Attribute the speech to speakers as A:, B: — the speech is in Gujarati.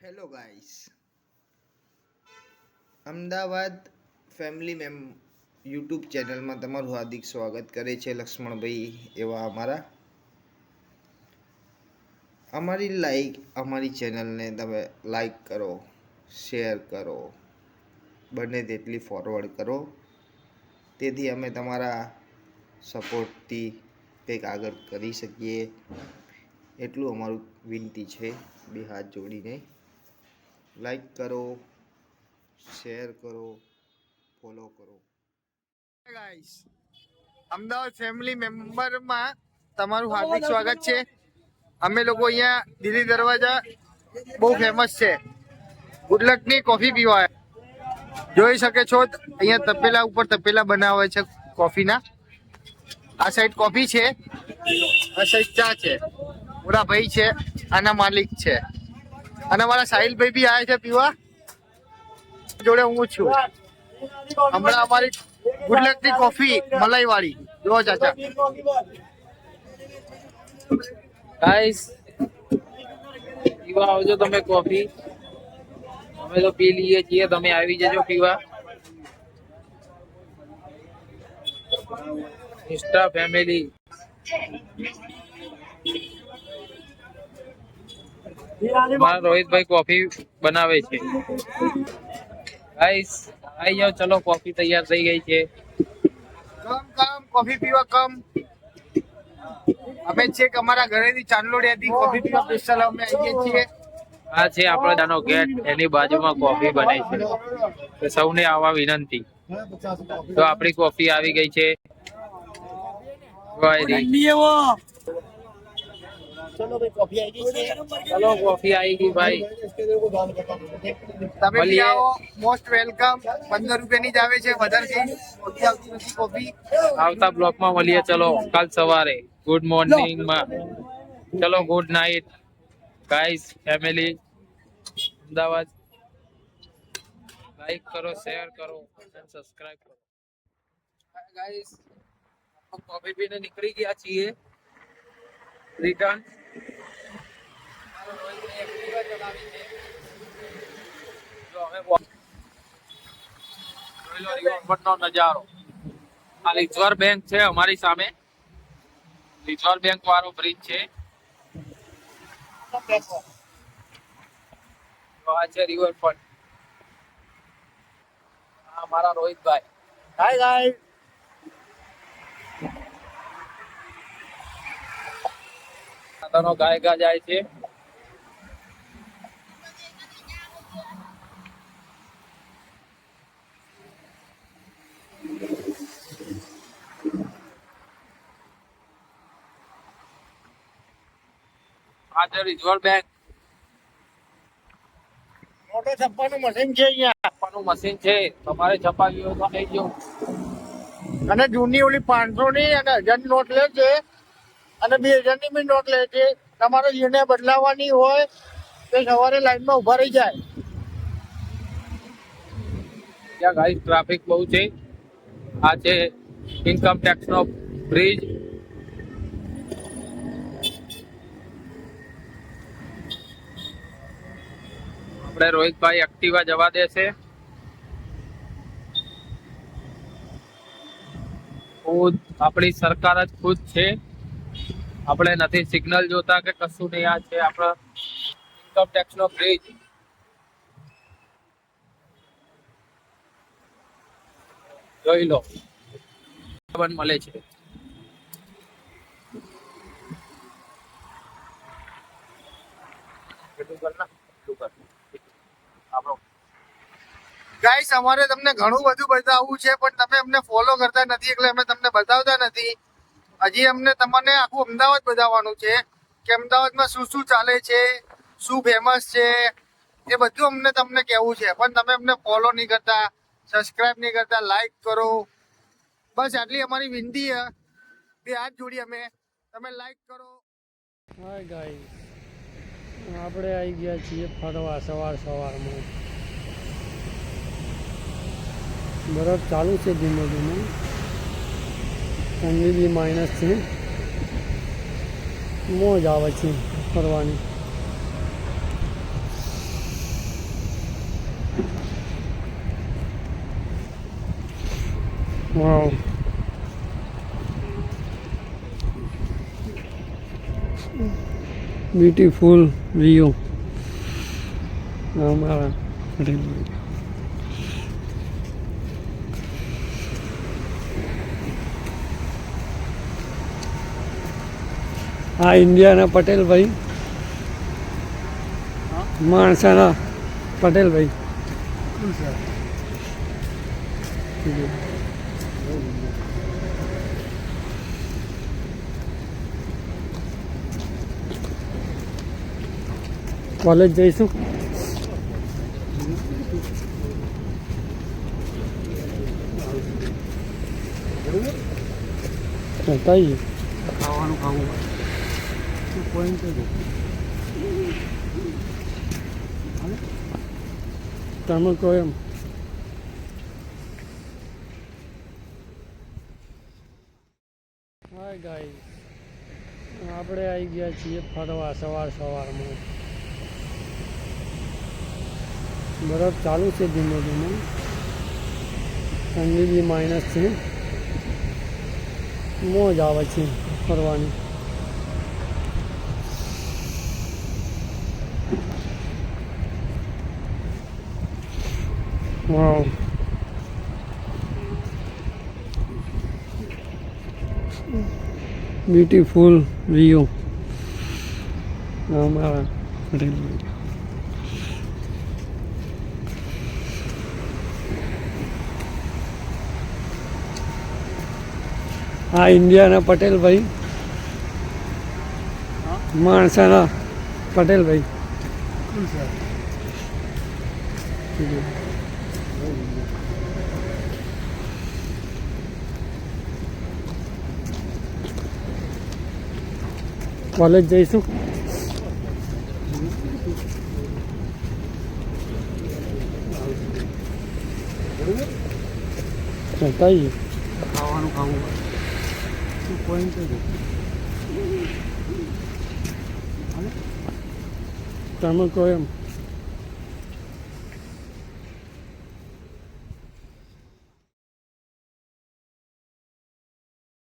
A: Hello guys, Ahmedabad family YouTube ચેનલમાં તમારું હાર્દિક સ્વાગત કરે છે લક્ષ્મણભાઈ એવા અમારી ચેનલને તમે લાઈક કરો, શેર કરો, બને તેટલી ફોરવર્ડ કરો, તેથી અમે તમારા સપોર્ટથી કંઈક આગળ કરી શકીએ એટલું અમારું વિનંતી છે. બે હાથ જોડીને લાઈક કરો, શેર કરો, ફોલો કરો. ગાઈસ, અમદાવાદ ફેમિલી મેમ્બરમાં તમારું હાર્દિક સ્વાગત છે. અમે લોકો અહીંયા દિલ્હી દરવાજા બહુ ફેમસ છે. ગુડલકની કોફી પીવા જોઈ શકે છો. અહીંયા તપેલા ઉપર તપેલા બનાવે છે કોફીના. આ સાઈડ કોફી છે, આ સાઈડ ચા છે. ઓલા ભાઈ છે, આના માલિક છે. અને મારા સાહિલભાઈ બી આવ્યા છે પીવા. જોડે હું છું. હમણાં અમારી ગુડલકની કોફી મલાઈ વાળી જો ચાચા.
B: ગાઈસ, પીવા આવજો તમે કોફી. અમે તો પી લઈએ છીએ, તમે આવી જજો પીવા. Insta family. મારા રોહિતભાઈ કોફી બનાવે છે. ગાઈસ આવી જાઓ, ચલો કોફી તૈયાર થઈ ગઈ છે.
A: કમ કોફી પીવા કમ. અમે છેક અમારા ઘરેથી ચાંદલોડિયાથી કોફી પીવા સ્પેશિયલ અમે આવીએ છીએ.
B: આ છે આપણો ત્યાંનો ગેટ, એની બાજુમાં કોફી બને છે. તો સૌને આવવા વિનંતી. તો આપણી કોફી આવી ગઈ છે.
A: ચલો ભાઈ, કોફી આવી ગઈ છે.
B: ચલો કોફી આવી ગઈ ભાઈ.
A: તમે બી આવો, મોસ્ટ વેલકમ. 15 રૂપિયાની જ આવે છે, વધારે કઈ આવતી નથી કોફી.
B: આવતા બ્લોકમાં મળીએ. ચલો કાલ સવારે ગુડ મોર્નિંગ માં. ચલો good night guys family. Ahmedabad like કરો, શેર કરો અને સબસ્ક્રાઇબ કરો. ગાઈસ કોફી પીને નીકળી ગયા છીએ રિટર્ન. નજારો આ રિઝર્વ બેંક છે અમારી સામે. રિઝર્વ બેંક વાળો બ્રિજ છે. આ છે રિવરફ્રન્ટ. આ મારા રોહિતભાઈ.
A: Hi guys.
B: સાધનો ગાયકા જાય છે. આ છે રિઝર્વ બેંક.
A: મોટો છપ્પાનું મશીન છે અહીંયા.
B: છપ્પાનું મશીન છે, તમારે છપાવી હોય તો લઈ જાઓ.
A: અને જૂની ઓલી 500 ની અને 1000 ની નોટ લે છે, અને 2000 ની બી નોટ લે છે. તમારે જેને બદલાવાની હોય તે સવારે લાઈનમાં ઉભા રહી જાય.
B: ત્યાં ગાઈસ ટ્રાફિક બહુ છે. આ છે ઇન્કમ ટેક્સ નો બ્રિજ. આપણે રોહિતભાઈ એક્ટિવા જવા દેશે. ખુદ આપણી સરકાર જ ખુદ છે. આપણે નથી સિગ્નલ જોતા કે કશું નહીં. આ છે આપણો ઇન્કમ ટેક્સ નો બ્રિજ. જોઈ લો, મળે છે.
A: ગાઈસ, અમારે તમને ઘણું બધું બતાવવું છે, પણ તમે અમને ફોલો કરતા નથી એટલે અમે તમને બતાવતા નથી. હજી અમને તમને આખું અમદાવાદ બતાવવાનું છે કે અમદાવાદમાં શું શું ચાલે છે, શું ફેમસ છે, એ બધું અમને તમને કહેવું છે. પણ તમે અમને ફોલો નહીં કરતા, સબસ્ક્રાઇબ નહીં કરતા, લાઈક કરો. બસ આટલી અમારી વિનંતી છે. બે હાથ જોડી અમે, તમે લાઈક કરો.
C: હાય ગાઈસ, આપણે આવી ગયા છીએ ફરવા સવારમાં. બરફ ચાલુ છે ધીમે ધીમે. ઠંડી બી માઇનસ છે. મોજ આવે છે ફરવાની. વાવ, બ્યુટીફુલ વ્યૂ. અમારા પટેલભાઈ. આ ઇન્ડિયાના પટેલભાઈ, માણસાના પટેલભાઈ. કોલેજ જઈશું. કઈ
D: ખાવાનું ખાવું પોઈન્ટ
C: તમે કહો એમ. હાય ગાઈસ, આપણે આવી ગયા છીએ ફરવા સવારમાં. બરફ ચાલુ છે ધીમે ધીમે, ઠંડી બી માઇનસ છે, મોજ આવે છે ફરવાની. વાવ, બ્યુટીફુલ વ્યૂ. અમારા પટેલભાઈ. આ ઇન્ડિયાના પટેલભાઈ, માણસાના પટેલભાઈ. કોલેજ જઈશું. કઈ
D: ખાવાનું ખાવું પોઈન્ટ
C: તમે કહો એમ.